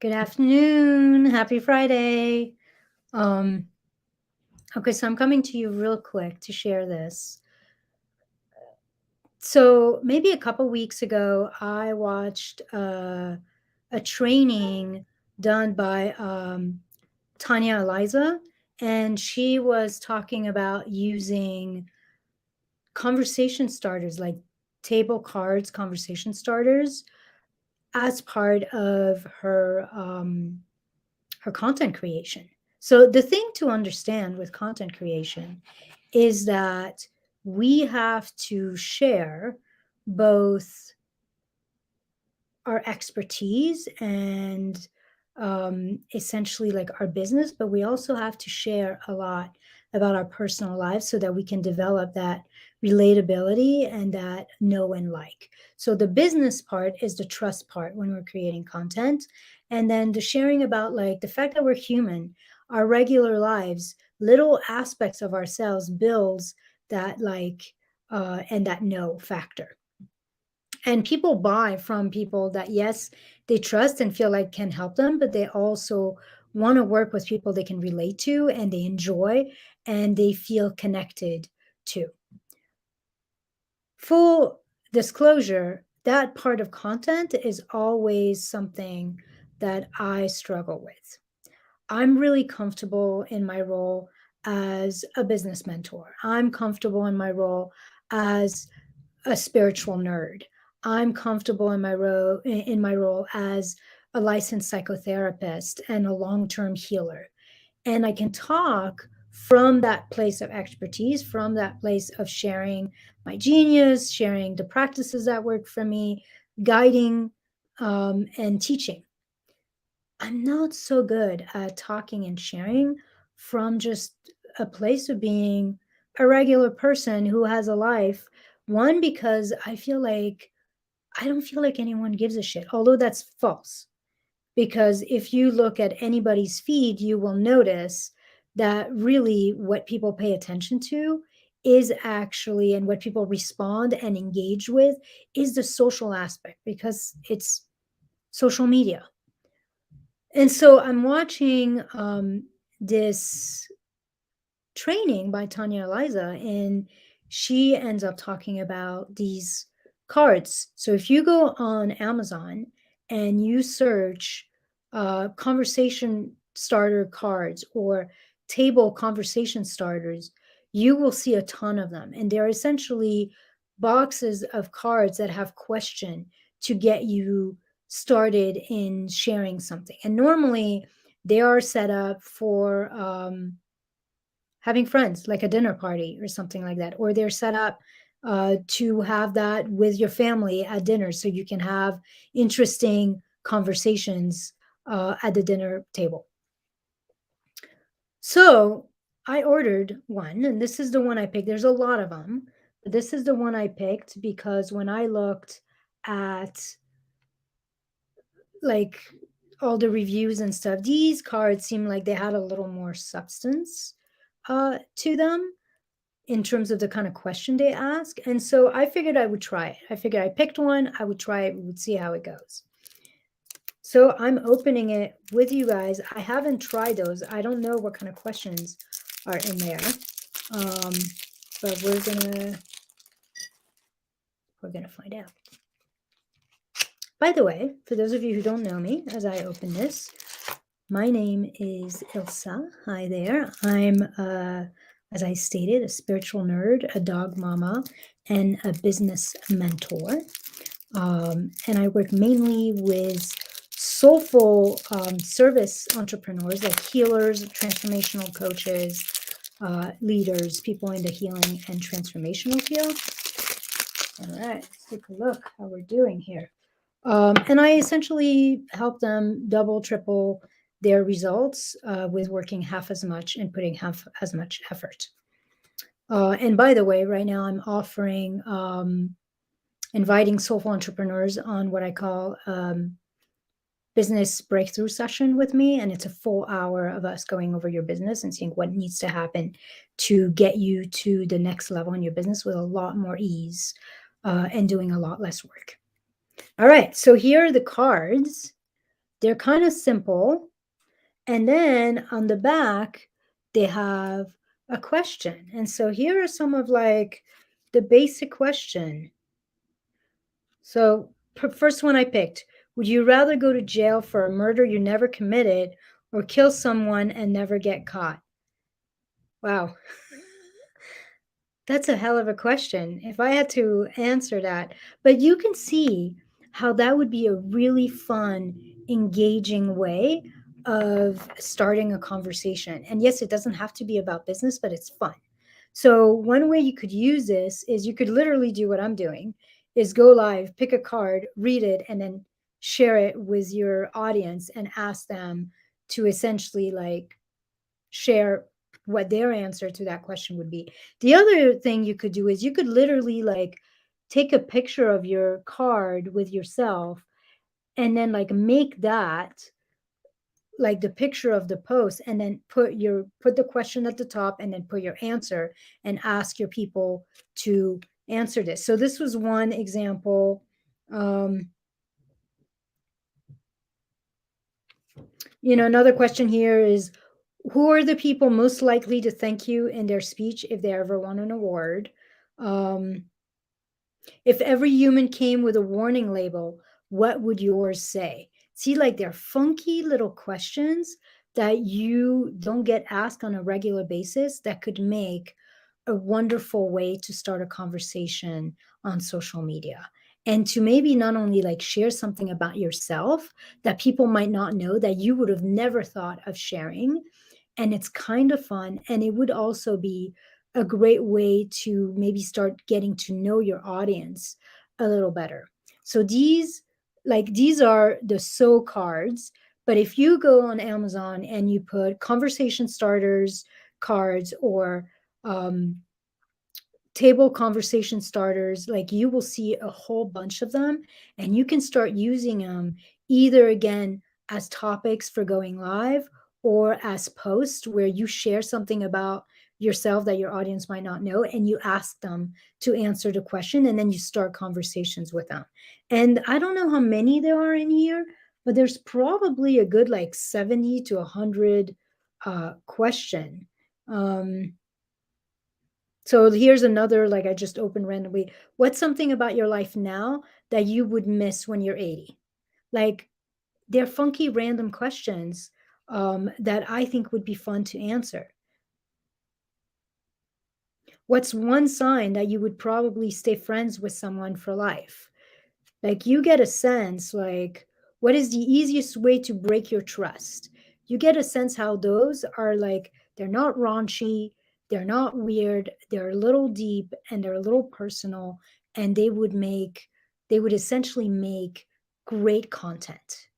Good afternoon. Happy Friday. Um, okay, so I'm coming to you real quick to share this. So maybe a couple weeks ago, I watched a training done by Tanya Eliza, and she was talking about using conversation starters like table cards, conversation starters, as part of her content creation. So the thing to understand with content creation is that we have to share both our expertise and essentially like our business, but we also have to share a lot about our personal lives so that we can develop that relatability and that know and like. So the business part is the trust part when we're creating content. And then the sharing about like the fact that we're human, our regular lives, little aspects of ourselves builds that like and that know factor. And people buy from people that, yes, they trust and feel like can help them, but they also want to work with people they can relate to and they enjoy and they feel connected to. Full disclosure, that part of content is always something that I struggle with. I'm really comfortable in my role as a business mentor. I'm comfortable in my role as a spiritual nerd. I'm comfortable in my role as a licensed psychotherapist and a long-term healer. And I can talk from that place of expertise, from that place of sharing my genius, sharing the practices that work for me, guiding and teaching. I'm not so good at talking and sharing from just a place of being a regular person who has a life. One, because I don't feel like anyone gives a shit, although that's false. Because if you look at anybody's feed, you will notice that really what people pay attention to is actually, and what people respond and engage with is the social aspect because it's social media. And so I'm watching this training by Tanya Eliza, and she ends up talking about these cards. So if you go on Amazon and you search conversation starter cards or table conversation starters, you will see a ton of them. And they're essentially boxes of cards that have question to get you started in sharing something. And normally they are set up for having friends, like a dinner party or something like that, or they're set up to have that with your family at dinner so you can have interesting conversations at the dinner table. So I ordered one, and this is the one I picked. There's a lot of them, but this is the one I picked because when I looked at like all the reviews and stuff, these cards seem like they had a little more substance to them in terms of the kind of question they ask. And so I figured I would try it. I figured I picked one, I would try it, we would see how it goes. So I'm opening it with you guys. I haven't tried those. I don't know what kind of questions are in there. But we're gonna find out. By the way, for those of you who don't know me, as I open this, my name is Ilsa. Hi there. I'm, as I stated, a spiritual nerd, a dog mama, and a business mentor. And I work mainly with soulful service entrepreneurs like healers, transformational coaches, leaders, people in the healing and transformational field. All right, let's take a look how we're doing here. And I essentially help them double, triple their results with working half as much and putting half as much effort. And by the way, right now I'm offering inviting soulful entrepreneurs on what I call business breakthrough session with me. And it's a full hour of us going over your business and seeing what needs to happen to get you to the next level in your business with a lot more ease and doing a lot less work. All right, so here are the cards They're kind of simple. And then on the back, they have a question. And so here are some of like the basic question. So first one I picked, would you rather go to jail for a murder you never committed or kill someone and never get caught? Wow. That's a hell of a question if I had to answer that. But you can see how that would be a really fun, engaging way of starting a conversation. And yes, it doesn't have to be about business, but it's fun. So one way you could use this is you could literally do what I'm doing is go live, pick a card, read it, and then share it with your audience and ask them to essentially like share what their answer to that question would be. The other thing you could do is you could literally like take a picture of your card with yourself and then like make that like the picture of the post and then put the question at the top and then put your answer and ask your people to answer this. So this was one example. Another question here is, who are the people most likely to thank you in their speech if they ever won an award? Um, if every human came with a warning label, what would yours say? See, like they're funky little questions that you don't get asked on a regular basis that could make a wonderful way to start a conversation on social media and to maybe not only like share something about yourself that people might not know that you would have never thought of sharing, and it's kind of fun, and it would also be a great way to maybe start getting to know your audience a little better. So these are the so cards, but if you go on Amazon and you put conversation starters cards or um, table conversation starters, like you will see a whole bunch of them, and you can start using them either again as topics for going live or as posts where you share something about yourself that your audience might not know and you ask them to answer the question and then you start conversations with them. And I don't know how many there are in here, but there's probably a good like 70 to 100 question. So here's another, like I just opened randomly. What's something about your life now that you would miss when you're 80? Like they're funky random questions that I think would be fun to answer. What's one sign that you would probably stay friends with someone for life? Like you get a sense like what is the easiest way to break your trust? You get a sense how those are like they're not raunchy, they're not weird, they're a little deep and they're a little personal, and they would essentially make great content,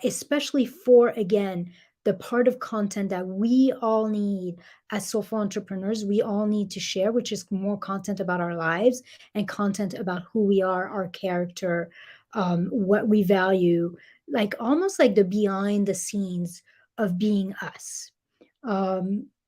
especially for, again, the part of content that we all need as social entrepreneurs. We all need to share, which is more content about our lives and content about who we are, our character, what we value, like almost like the behind the scenes of being us.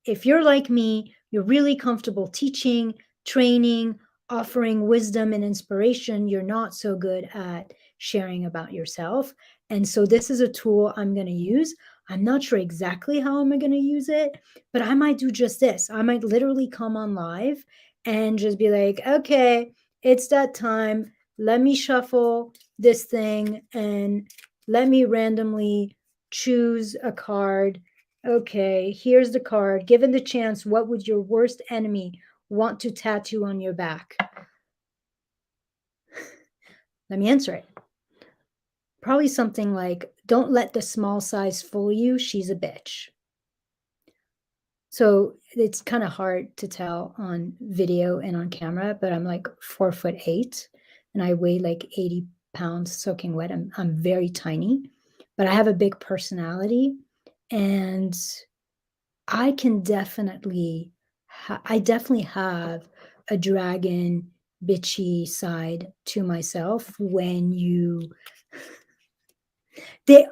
If you're like me, you're really comfortable teaching, training, offering wisdom and inspiration. You're not so good at sharing about yourself. And so this is a tool I'm going to use. I'm not sure exactly how I'm going to use it, but I might do just this. I might literally come on live and just be like, okay, it's that time. Let me shuffle this thing and let me randomly choose a card. Okay, here's the card. Given the chance, what would your worst enemy want to tattoo on your back? Let me answer it. Probably something like, don't let the small size fool you. She's a bitch. So it's kind of hard to tell on video and on camera, but I'm like 4'8" and I weigh like 80 pounds soaking wet. I'm very tiny, but I have a big personality, and I can definitely, I definitely have a dragon bitchy side to myself. When you they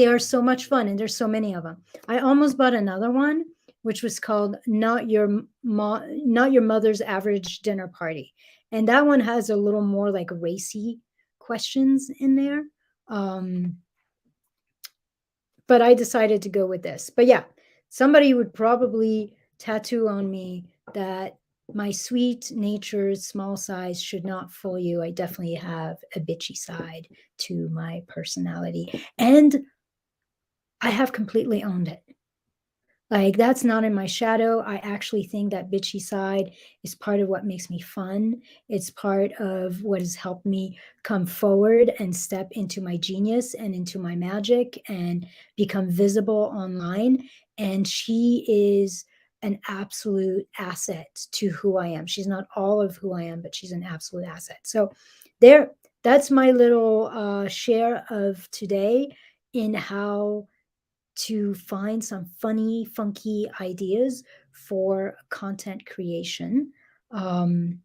are so much fun, and there's so many of them. I almost bought another one, which was called Not Your Mother's Average Dinner Party. And that one has a little more like racy questions in there. Um, but I decided to go with this. But yeah, somebody would probably tattoo on me that my sweet natured small size should not fool you. I definitely have a bitchy side to my personality, and I have completely owned it. Like, that's not in my shadow. I actually think that bitchy side is part of what makes me fun. It's part of what has helped me come forward and step into my genius and into my magic and become visible online. And she is an absolute asset to who I am. She's not all of who I am, but she's an absolute asset. So there, that's my little share of today in how to find some funny, funky ideas for content creation. Um,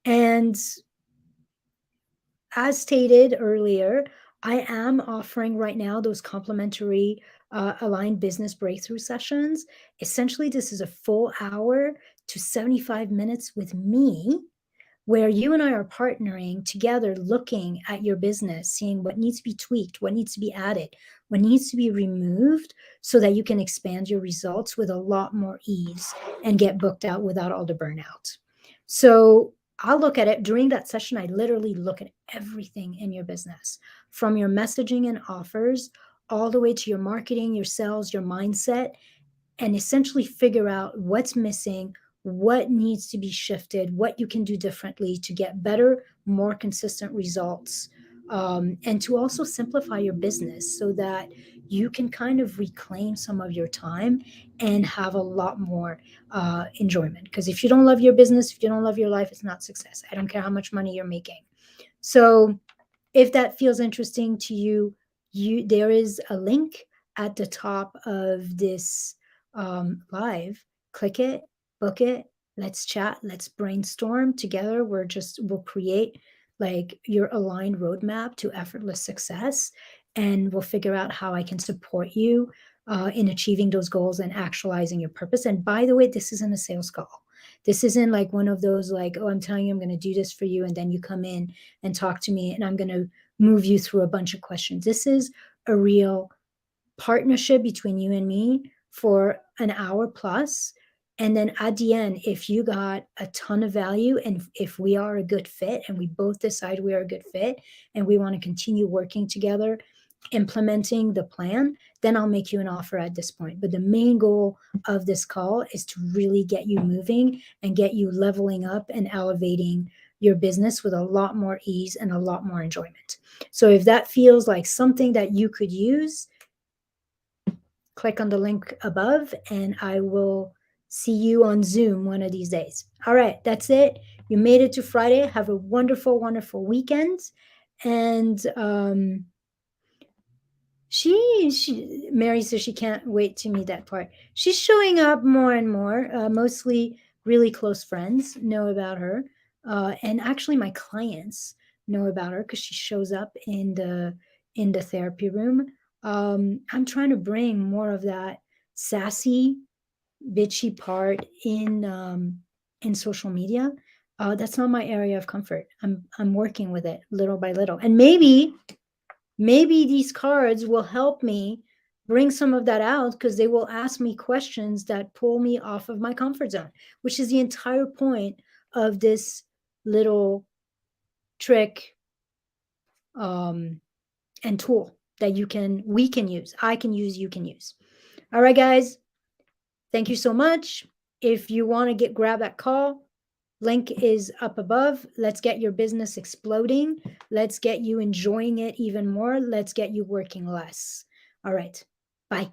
and as stated earlier, I am offering right now those complimentary aligned business breakthrough sessions. Essentially, this is a full hour to 75 minutes with me where you and I are partnering together, looking at your business, seeing what needs to be tweaked, what needs to be added, what needs to be removed so that you can expand your results with a lot more ease and get booked out without all the burnout. So I'll look at it during that session. I literally look at everything in your business, from your messaging and offers all the way to your marketing, your sales, your mindset, and essentially figure out what's missing, what needs to be shifted, what you can do differently to get better, more consistent results. And to also simplify your business so that you can kind of reclaim some of your time and have a lot more enjoyment. Because if you don't love your business, if you don't love your life, it's not success. I don't care how much money you're making. So if that feels interesting to you, there is a link at the top of this live. Click it, book it. Let's chat. Let's brainstorm together. We'll create like your aligned roadmap to effortless success, and we'll figure out how I can support you in achieving those goals and actualizing your purpose. And by the way, this isn't a sales call. This isn't like one of those like, oh, I'm telling you I'm going to do this for you, and then you come in and talk to me and I'm going to move you through a bunch of questions. This is a real partnership between you and me for an hour plus. And then at the end, if you got a ton of value and if we are a good fit and we both decide we are a good fit and we want to continue working together, implementing the plan, then I'll make you an offer at this point. But the main goal of this call is to really get you moving and get you leveling up and elevating your business with a lot more ease and a lot more enjoyment. So if that feels like something that you could use, click on the link above and I will see you on Zoom one of these days. All right, that's it. You made it to Friday. Have a wonderful, wonderful weekend. And Mary says she can't wait to meet that part. She's showing up more and more. Mostly really close friends know about her, and actually my clients know about her because she shows up in the therapy room. I'm trying to bring more of that sassy, bitchy part in social media. That's not my area of comfort. I'm working with it little by little, and maybe these cards will help me bring some of that out because they will ask me questions that pull me off of my comfort zone, which is the entire point of this little trick and tool that we can use, I can use, you can use. All right, guys, thank you so much. If you want to grab that call, link is up above. Let's get your business exploding. Let's get you enjoying it even more. Let's get you working less. All right. Bye.